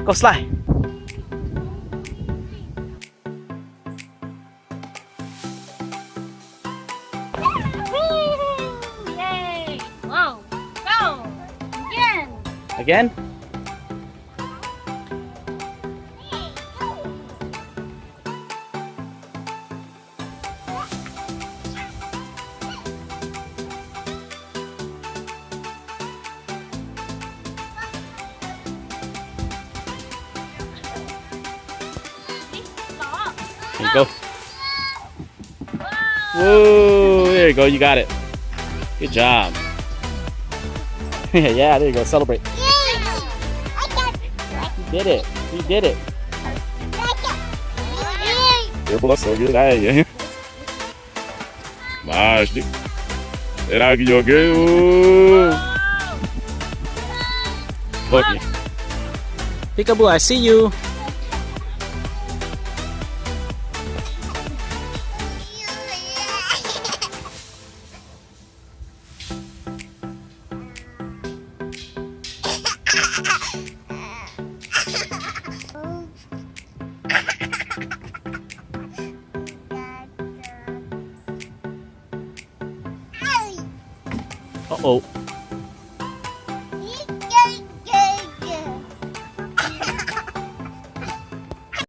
Go slide. Yay! Whoa! Go! Again! Again? There you go. Whoa, there you go, you got it. Good job. Yeah, there you go, celebrate. You did it. You did it. Yerbulası güzel. Başlık. Merak yok. Okay. Peekaboo, I see you. Uh-oh.